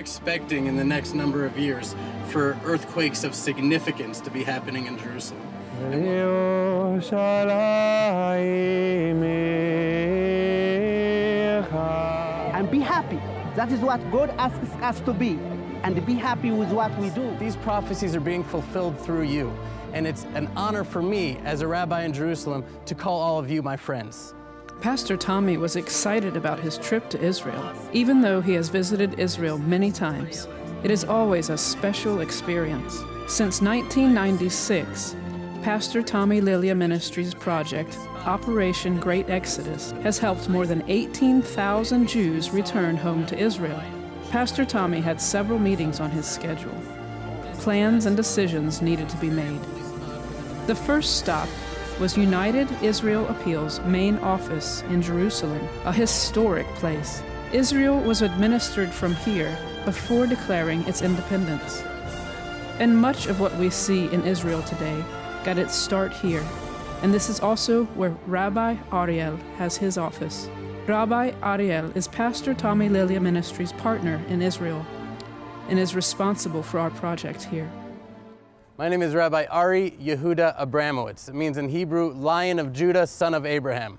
expecting in the next number of years for earthquakes of significance to be happening in Jerusalem. And be happy. That is what God asks us to be. And be happy with what we do. These prophecies are being fulfilled through you. And it's an honor for me as a rabbi in Jerusalem to call all of you my friends. Pastor Tommy was excited about his trip to Israel. Even though he has visited Israel many times, it is always a special experience. Since 1996, Pastor Tommy Lilja Ministries project, Operation Great Exodus, has helped more than 18,000 Jews return home to Israel. Pastor Tommy had several meetings on his schedule. Plans and decisions needed to be made. The first stop was United Israel Appeal's main office in Jerusalem, a historic place. Israel was administered from here before declaring its independence. And much of what we see in Israel today got its start here. And this is also where Rabbi Ariel has his office. Rabbi Ariel is Pastor Tommy Lilja Ministries' partner in Israel and is responsible for our project here. My name is Rabbi Ari Yehuda Abramowitz. It means in Hebrew, Lion of Judah, Son of Abraham.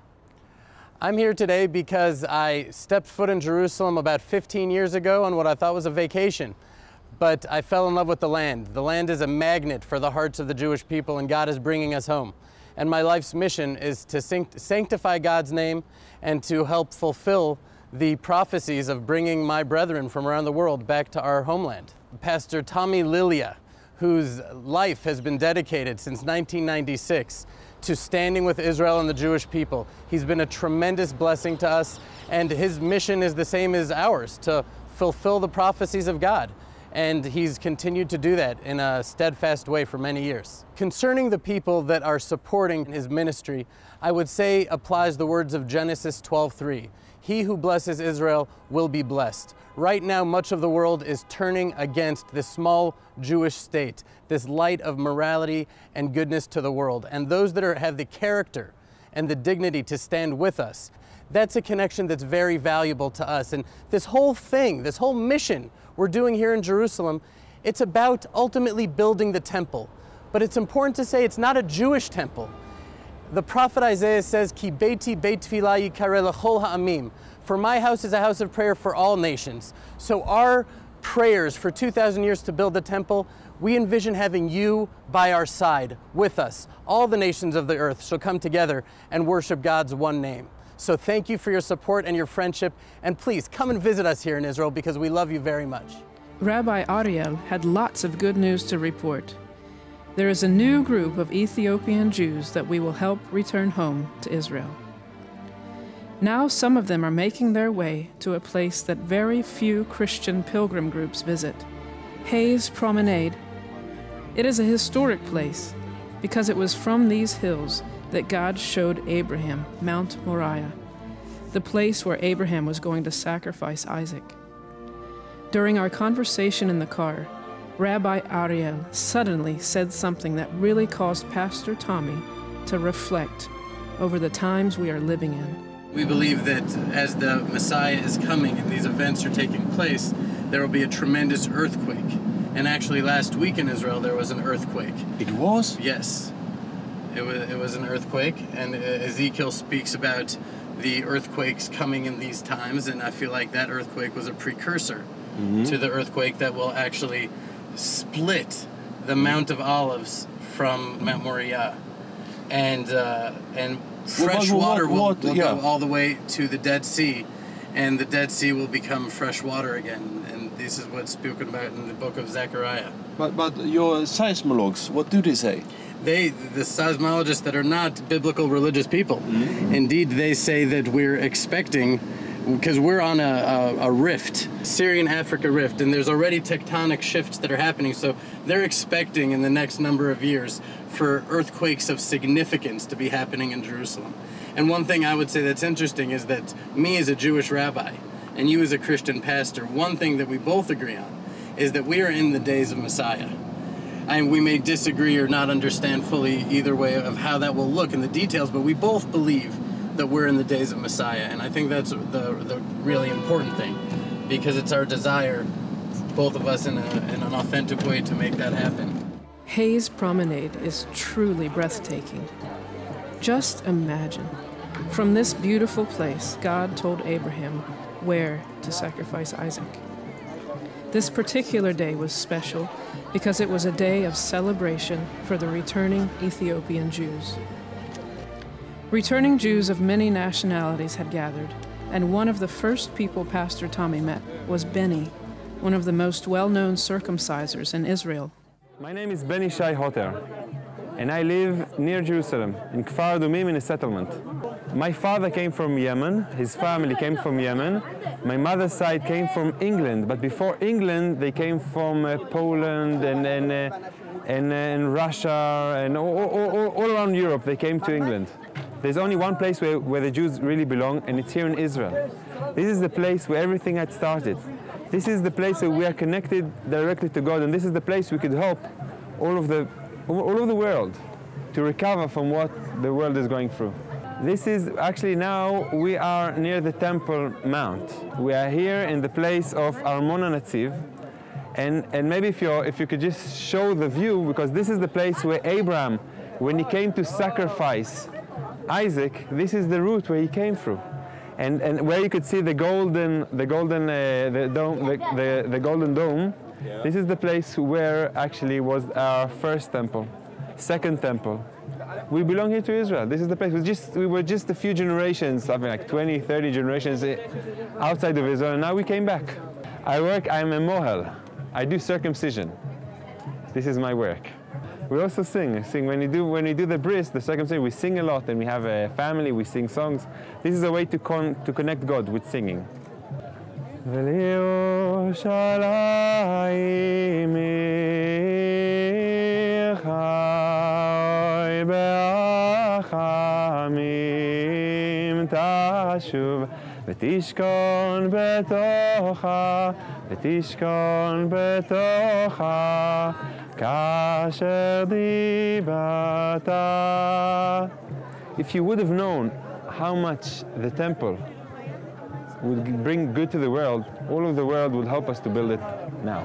I'm here today because I stepped foot in Jerusalem about 15 years ago on what I thought was a vacation. But I fell in love with the land. The land is a magnet for the hearts of the Jewish people, and God is bringing us home. And my life's mission is to sanctify God's name and to help fulfill the prophecies of bringing my brethren from around the world back to our homeland. Pastor Tommy Lilja, whose life has been dedicated since 1996 to standing with Israel and the Jewish people. He's been a tremendous blessing to us, and his mission is the same as ours, to fulfill the prophecies of God. And he's continued to do that in a steadfast way for many years. Concerning the people that are supporting his ministry, I would say applies the words of Genesis 12:3. He who blesses Israel will be blessed. Right now, much of the world is turning against this small Jewish state, this light of morality and goodness to the world. And those that have the character and the dignity to stand with us, that's a connection that's very valuable to us. And this whole thing, this whole mission we're doing here in Jerusalem, it's about ultimately building the temple. But it's important to say it's not a Jewish temple. The prophet Isaiah says, Ki beiti beit tefillah yikareh lechol ha'amim. For my house is a house of prayer for all nations. So our prayers for 2,000 years to build the temple, we envision having you by our side, with us. All the nations of the earth shall come together and worship God's one name. So thank you for your support and your friendship, and please come and visit us here in Israel because we love you very much. Rabbi Ariel had lots of good news to report. There is a new group of Ethiopian Jews that we will help return home to Israel. Now some of them are making their way to a place that very few Christian pilgrim groups visit, Haas Promenade. It is a historic place because it was from these hills that God showed Abraham Mount Moriah, the place where Abraham was going to sacrifice Isaac. During our conversation in the car, Rabbi Ariel suddenly said something that really caused Pastor Tommy to reflect over the times we are living in. We believe that as the Messiah is coming and these events are taking place, there will be a tremendous earthquake. And actually last week in Israel there was an earthquake. It was? Yes. It was an earthquake, and Ezekiel speaks about the earthquakes coming in these times, and I feel like that earthquake was a precursor to the earthquake that will actually split the Mount of Olives from Mount Moriah. And fresh water will go all the way to the Dead Sea, and the Dead Sea will become fresh water again. And this is what's spoken about in the book of Zechariah. But your seismologs, what do they say? The seismologists that are not biblical religious people, indeed they say that we're expecting, because we're on a rift, Syrian-Africa rift, and there's already tectonic shifts that are happening, so they're expecting in the next number of years for earthquakes of significance to be happening in Jerusalem. And one thing I would say that's interesting is that me as a Jewish rabbi and you as a Christian pastor, one thing that we both agree on is that we are in the days of Messiah. And we may disagree or not understand fully either way of how that will look in the details, but we both believe that we're in the days of Messiah. And I think that's the really important thing, because it's our desire both of us in an authentic way to make that happen. Haas Promenade is truly breathtaking. Just imagine, from this beautiful place, God told Abraham where to sacrifice Isaac. This particular day was special because it was a day of celebration for the returning Ethiopian Jews. Returning Jews of many nationalities had gathered, and one of the first people Pastor Tommy met was Benny, one of the most well-known circumcisers in Israel. My name is Benny Shai Hotter, and I live near Jerusalem, in Kfar Adumim, in a settlement. My father came from Yemen, his family came from Yemen. My mother's side came from England, but before England they came from Poland and Russia and all around Europe. They came to England. There's only one place where the Jews really belong, and it's here in Israel. This is the place where everything had started. This is the place where we are connected directly to God, and this is the place we could help all of the world to recover from what the world is going through. This is actually, now we are near the Temple Mount. We are here in the place of Armona Netziv, and maybe if you could just show the view, because this is the place where Abraham, when he came to sacrifice Isaac, this is the route where he came through. And where you could see the golden dome, this is the place where actually was our first temple, second temple. We belong here to Israel. This is the place. We were just a few generations, something like 20, 30 generations outside of Israel, and now we came back. I'm a mohel. I do circumcision. This is my work. We also sing. When you do the bris, the circumcision, we sing a lot, and we have a family, we sing songs. This is a way to connect God with singing. ותשכון בתוכה, ותשכון בתוכה, כאשר דיברת. If you would have known how much the temple would bring good to the world, all of the world would help us to build it now.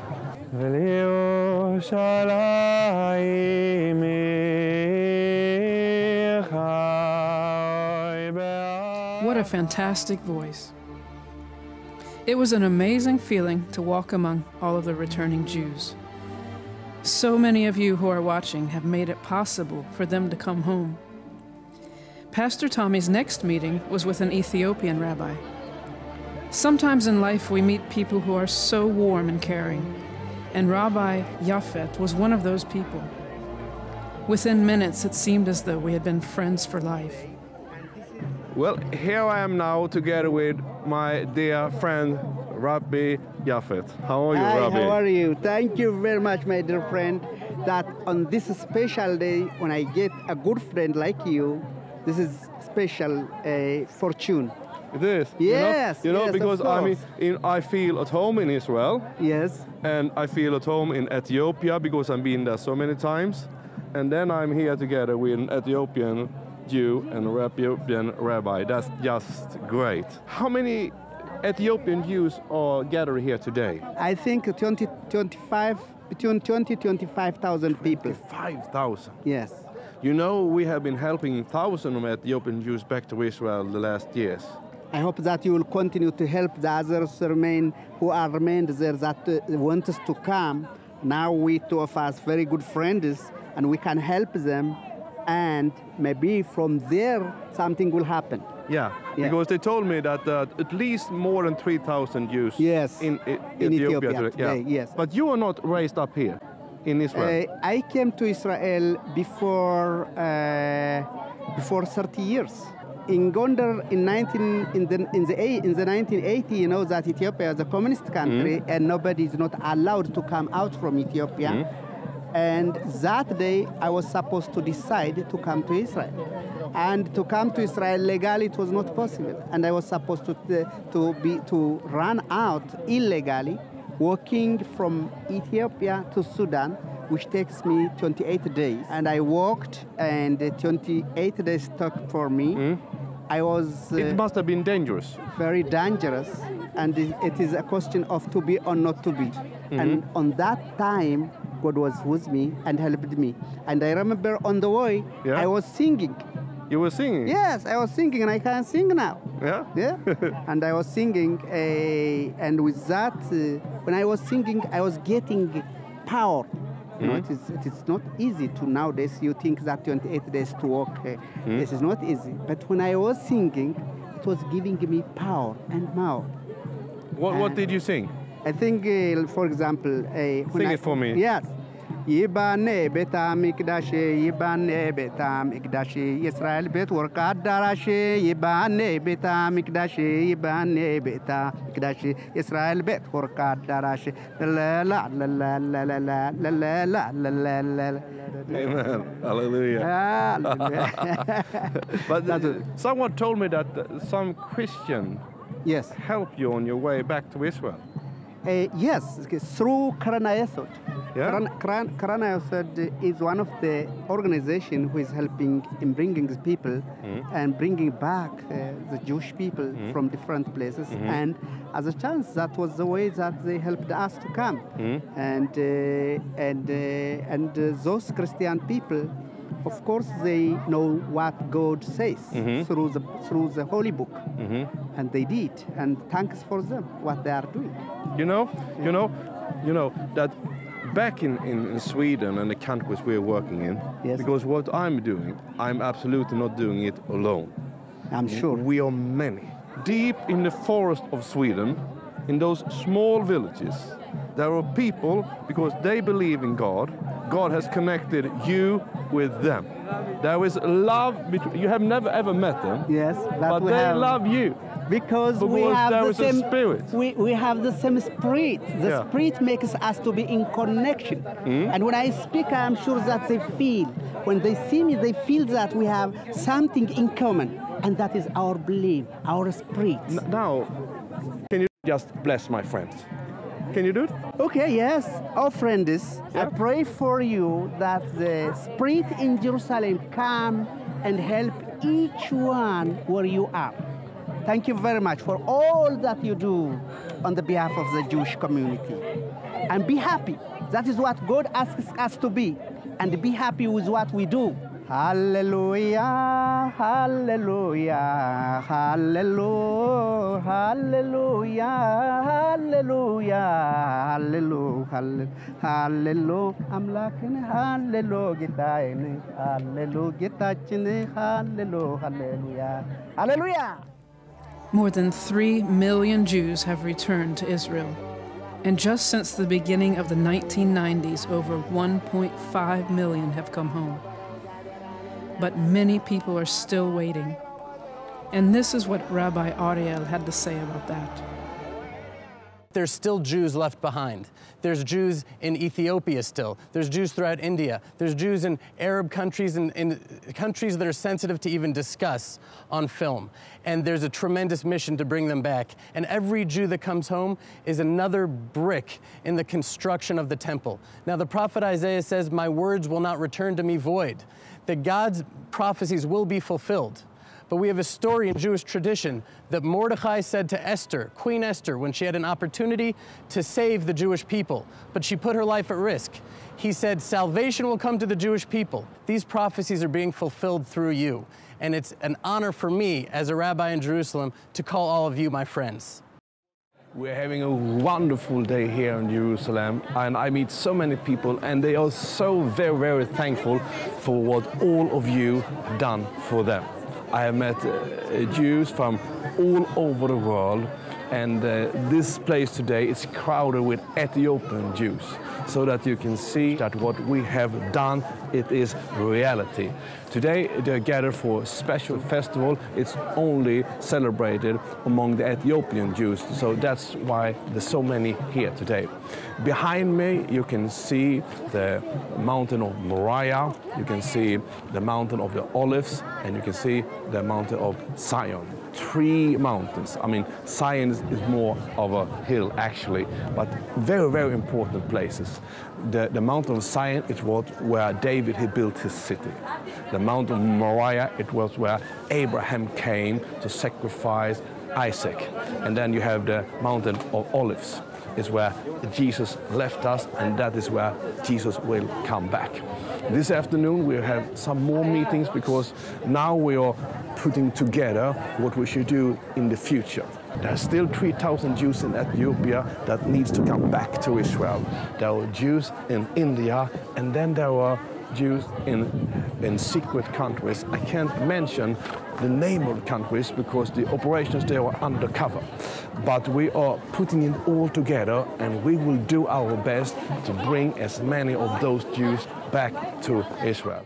What a fantastic voice. It was an amazing feeling to walk among all of the returning Jews. So many of you who are watching have made it possible for them to come home. Pastor Tommy's next meeting was with an Ethiopian rabbi. Sometimes in life we meet people who are so warm and caring, and Rabbi Jafet was one of those people. Within minutes, it seemed as though we had been friends for life. Well, here I am now together with my dear friend, Rabbi Jafet. How are you, Hi, Rabbi? how are you? Thank you very much, my dear friend, that on this special day, when I get a good friend like you, this is special fortune. It is. Yes, you know, yes, because of course. I feel at home in Israel. Yes. And I feel at home in Ethiopia because I've been there so many times. And then I'm here together with an Ethiopian Jew and a Ethiopian rabbi. That's just great. How many Ethiopian Jews are gathered here today? I think between 20 to 25,000 people. 5,000. Yes. You know, we have been helping thousands of Ethiopian Jews back to Israel the last years. I hope that you will continue to help the others who are remained there that want us to come. Now we two of us very good friends, and we can help them, and maybe from there something will happen. Yeah, because they told me that at least more than 3,000 Jews in Ethiopia today. Yes. But you are not raised up here in Israel. I came to Israel before 30 years. In Gondar in the 1980, you know that Ethiopia is a communist country and nobody is not allowed to come out from Ethiopia. And that day I was supposed to decide to come to Israel. And to come to Israel legally it was not possible. And I was supposed to run out illegally, walking from Ethiopia to Sudan, which takes me 28 days. And I walked, and 28 days took for me. I was It must have been dangerous. very dangerous, and it is a question of to be or not to be. And on that time, God was with me and helped me. And I remember on the way, Yeah. I was singing. You were singing? Yes, I was singing, and I can sing now. Yeah? Yeah, and I was singing, and with that, when I was singing, I was getting power. You know, it is not easy to nowadays. You think that 28 days to walk, this is not easy. But when I was singing, it was giving me power and power. What did you sing? I think, for example, Sing it for me. Yes. Yibane beta mikdashe, yibane beta mikdashe, Israel bet work adarashe, yibane beta mikdashe, yibane beta mikdashe, Israel bet work adarashe, la la la la la la la la la la la la. Amen. Hallelujah. But someone told me that some Christian Yes. helped you on your way back to Israel. Yes, through Karanayasot. Yeah? Karanayasot is one of the organization who is helping in bringing the people and bringing back the Jewish people from different places. And as a chance, that was the way that they helped us to come. And those Christian people, of course, they know what God says through the Holy Book, and they did. And thanks for them what they are doing. You know that back in Sweden and the countries we're working in, Yes. because what I'm doing, I'm absolutely not doing it alone. I'm sure. We are many. Deep in the forest of Sweden, in those small villages, there are people, because they believe in God, God has connected you with them. There is love between, you have never ever met them, Yes, but they love you. Because we Because have there the is a same spirit. We have the same spirit. The Yeah. spirit makes us to be in connection. And when I speak, I'm sure that they feel. When they see me, they feel that we have something in common, and that is our belief, our spirit. Now, can you just bless my friends? Can you do it? Okay, yes, our friends, I pray for you that the spirit in Jerusalem come and help each one where you are. Thank you very much for all that you do on the behalf of the Jewish community. And be happy. That is what God asks us to be. And be happy with what we do. Hallelujah, hallelujah, hallelujah, hallelujah, hallelujah, hallelujah, hallelujah. I'm lacking hallelujah, hallelujah, hallelujah, hallelujah. More than 3 million Jews have returned to Israel. And just since the beginning of the 1990s, over 1.5 million have come home. But many people are still waiting. And this is what Rabbi Ariel had to say about that. There's still Jews left behind. There's Jews in Ethiopia still. There's Jews throughout India. There's Jews in Arab countries and in countries that are sensitive to even discuss on film. And there's a tremendous mission to bring them back. And every Jew that comes home is another brick in the construction of the temple. Now the prophet Isaiah says, "My words will not return to me void," that God's prophecies will be fulfilled. But we have a story in Jewish tradition that Mordechai said to Esther, Queen Esther, when she had an opportunity to save the Jewish people, but she put her life at risk. He said, "Salvation will come to the Jewish people." These prophecies are being fulfilled through you. And it's an honor for me as a rabbi in Jerusalem to call all of you my friends. We're having a wonderful day here in Jerusalem, and I meet so many people, and they are so very, very thankful for what all of you have done for them. I have met Jews from all over the world, and this place today is crowded with Ethiopian Jews, so that you can see that what we have done, it is reality. Today they're gathered for a special festival. It's only celebrated among the Ethiopian Jews, so that's why there's so many here today. Behind me you can see the mountain of Moriah, you can see the mountain of the Olives, and you can see the mountain of Zion. three mountains. I mean, Zion is more of a hill actually, but very, very important places. The mountain of Zion, it was where David he built his city. The mountain of Moriah, it was where Abraham came to sacrifice Isaac. And then you have the mountain of Olives, is where Jesus left us, and that is where Jesus will come back. This afternoon we have some more meetings because now we are putting together what we should do in the future. There are still 3,000 Jews in Ethiopia that needs to come back to Israel. There are Jews in India, and then there are Jews in secret countries. I can't mention the name of the countries because the operations there are undercover. But we are putting it all together, and we will do our best to bring as many of those Jews back to Israel.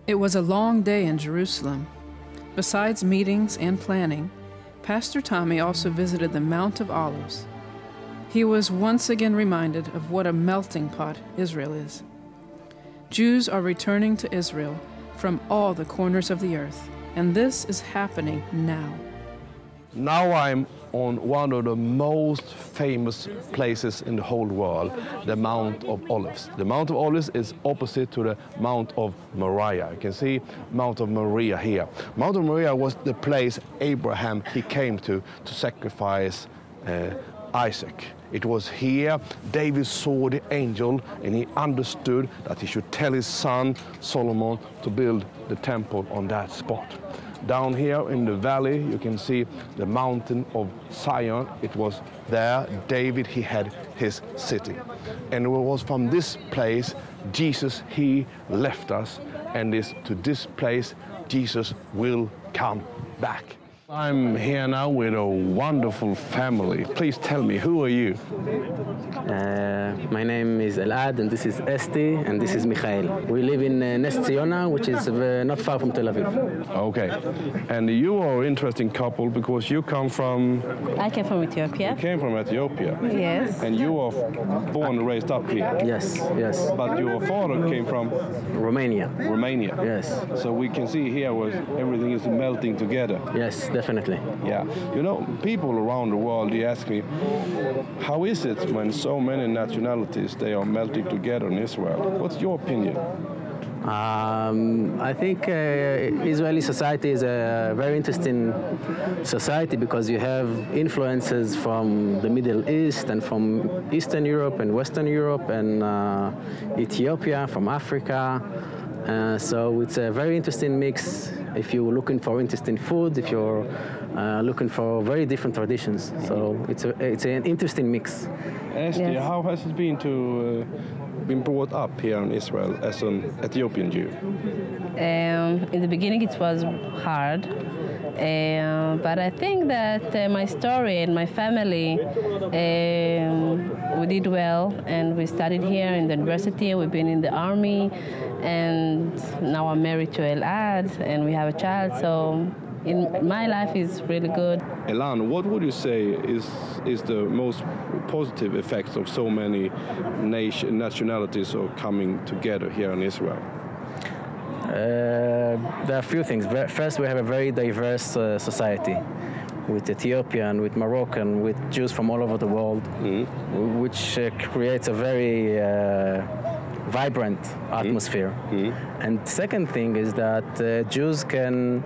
It was a long day in Jerusalem. Besides meetings and planning, Pastor Tommy also visited the Mount of Olives. He was once again reminded of what a melting pot Israel is. Jews are returning to Israel from all the corners of the earth, and this is happening now. Now I'm on one of the most famous places in the whole world, the Mount of Olives. The Mount of Olives is opposite to the Mount of Moriah. You can see Mount of Moriah here. Mount of Moriah was the place Abraham he came to sacrifice Isaac. It was here David saw the angel, and he understood that he should tell his son Solomon to build the temple on that spot. Down here in the valley, you can see the mountain of Zion. It was there David, he had his city. And it was from this place Jesus, he left us, and it's to this place Jesus will come back. I'm here now with a wonderful family. Please tell me, who are you? My name is Elad, and this is Esti, and this is Michael. We live in Nes Ziona, which is not far from Tel Aviv. Okay. And you are an interesting couple because you come from... I came from Ethiopia. You came from Ethiopia? Yes. And you are born and raised up here? Yes, yes. But your father came from... Romania. Romania? Yes. So we can see here where everything is melting together. Yes, definitely. Yeah. You know, people around the world, they ask me, how is it when so many nationalities, they are melting together in Israel? What's your opinion? I think Israeli society is a very interesting society because you have influences from the Middle East and from Eastern Europe and Western Europe and Ethiopia, from Africa. So it's a very interesting mix if you're looking for interesting food, if you're looking for very different traditions. So it's an interesting mix. Esti, Yes. how has it been to been brought up here in Israel as an Ethiopian Jew? In the beginning it was hard, but I think that my story and my family, we did well, and we studied here in the university, we've been in the army, and now I'm married to Elad, and we have a child, so my life is really good. Elan, what would you say is the most positive effects of so many nationalities are coming together here in Israel? There are a few things. First, we have a very diverse society with Ethiopian, with Moroccan, with Jews from all over the world, which creates a very vibrant atmosphere. And second thing is that Jews can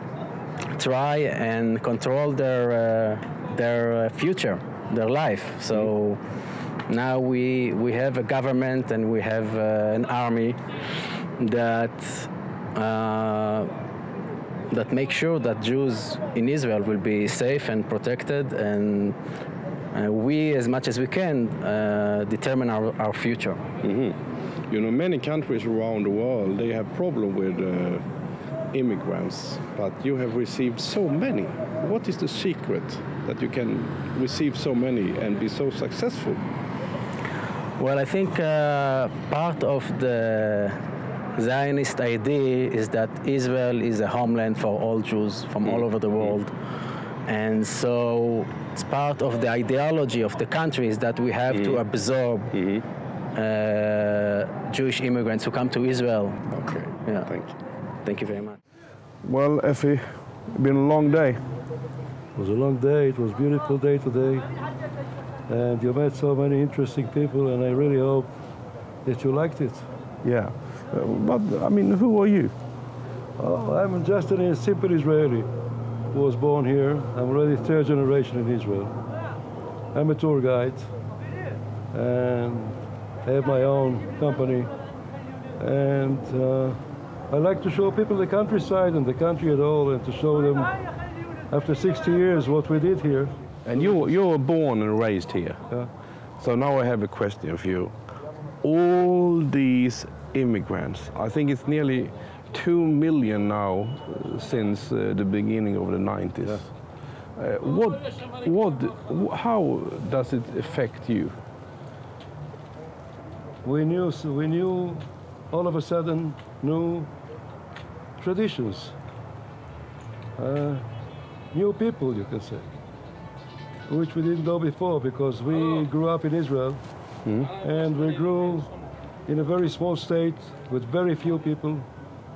try and control their future, their life. So now we have a government and we have an army that that make sure that Jews in Israel will be safe and protected, and we, as much as we can, determine our future. You know, many countries around the world, they have problem with immigrants, but you have received so many. What is the secret that you can receive so many and be so successful? Well, I think part of the Zionist idea is that Israel is a homeland for all Jews from all over the world. And so it's part of the ideology of the country is that we have to absorb Jewish immigrants who come to Israel. Okay, Yeah. thank you. Thank you very much. Well, Effie, it's been a long day. It was a long day. It was a beautiful day today. And you met so many interesting people, and I really hope that you liked it. Yeah. But, I mean, who are you? Oh, I'm just a simple Israeli who was born here. I'm already third generation in Israel. I'm a tour guide, and I have my own company. And I like to show people the countryside and the country at all, and to show them, after 60 years, what we did here. And you were born and raised here. Yeah. So now I have a question for you. All these immigrants, I think it's nearly 2 million now since the beginning of the 90s. Yeah. How does it affect you? We knew all of a sudden new traditions, new people, you can say, which we didn't know before, because we grew up in Israel, and we grew in a very small state with very few people,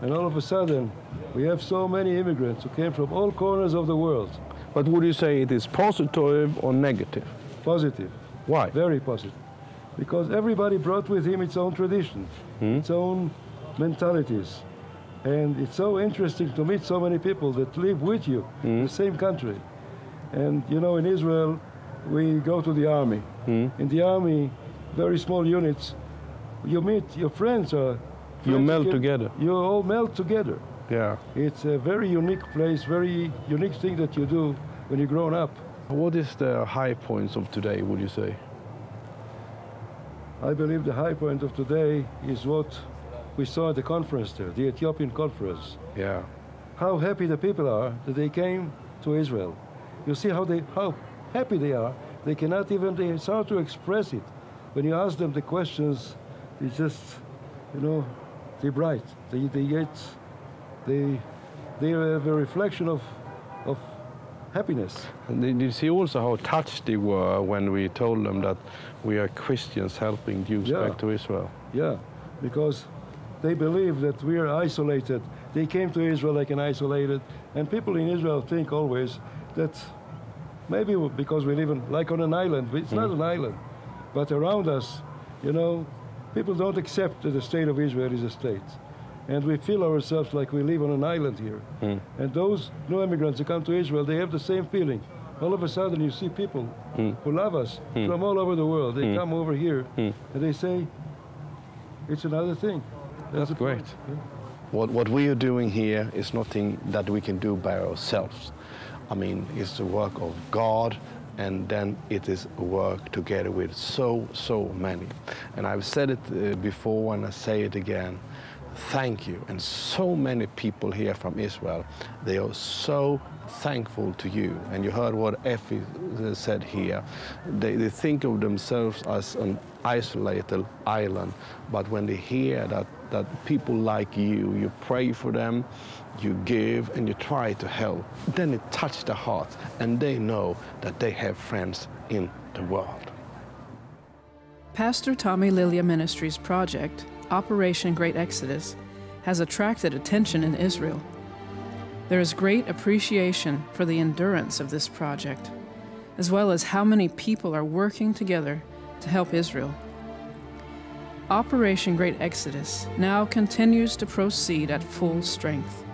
and all of a sudden we have so many immigrants who came from all corners of the world. But would you say it is positive or negative? Positive. Why? Very positive. Because everybody brought with him its own traditions, its own mentalities. And it's so interesting to meet so many people that live with you in the same country. And you know, in Israel, we go to the army. In the army, very small units, you meet your friends. You melt together. You all melt together. Yeah. It's a very unique place, very unique thing that you do when you're grown up. What is the high points of today, would you say? I believe the high point of today is what we saw at the conference there, the Ethiopian conference. Yeah. How happy the people are that they came to Israel. You see how happy they are. They cannot even, it's hard to express it. When you ask them the questions, it's just, you know, they're bright. They have a reflection of happiness. And did you see also how touched they were when we told them that we are Christians helping Jews back to Israel? Yeah, because they believe that we are isolated. They came to Israel like an isolated, and people in Israel think always that maybe because we live like on an island. It's not an island, but around us, you know, people don't accept that the state of Israel is a state. And we feel ourselves like we live on an island here. And those new immigrants who come to Israel, they have the same feeling. All of a sudden you see people who love us from all over the world. They come over here and they say, it's another thing. That's great. Yeah. What we are doing here is nothing that we can do by ourselves. I mean, it's the work of God, and then it is work together with so many. And I've said it before and I say it again. Thank you. And so many people here from Israel, they are so thankful to you. And you heard what Effie said here. They think of themselves as an isolated island, but when they hear that people like you pray for them, you give and you try to help, then it touches their hearts and they know that they have friends in the world. Pastor Tommy Lilja Ministries project, Operation Great Exodus, has attracted attention in Israel. There is great appreciation for the endurance of this project, as well as how many people are working together to help Israel. Operation Great Exodus now continues to proceed at full strength.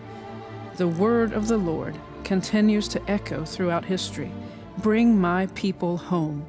The word of the Lord continues to echo throughout history. Bring my people home.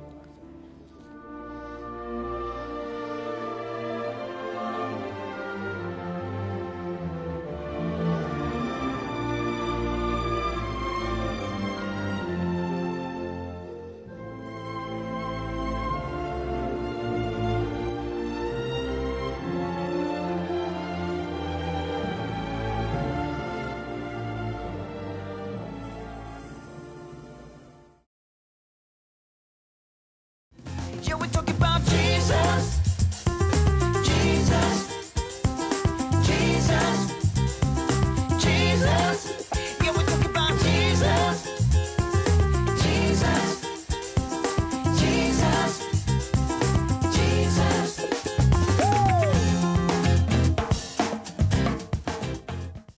Yeah, we talk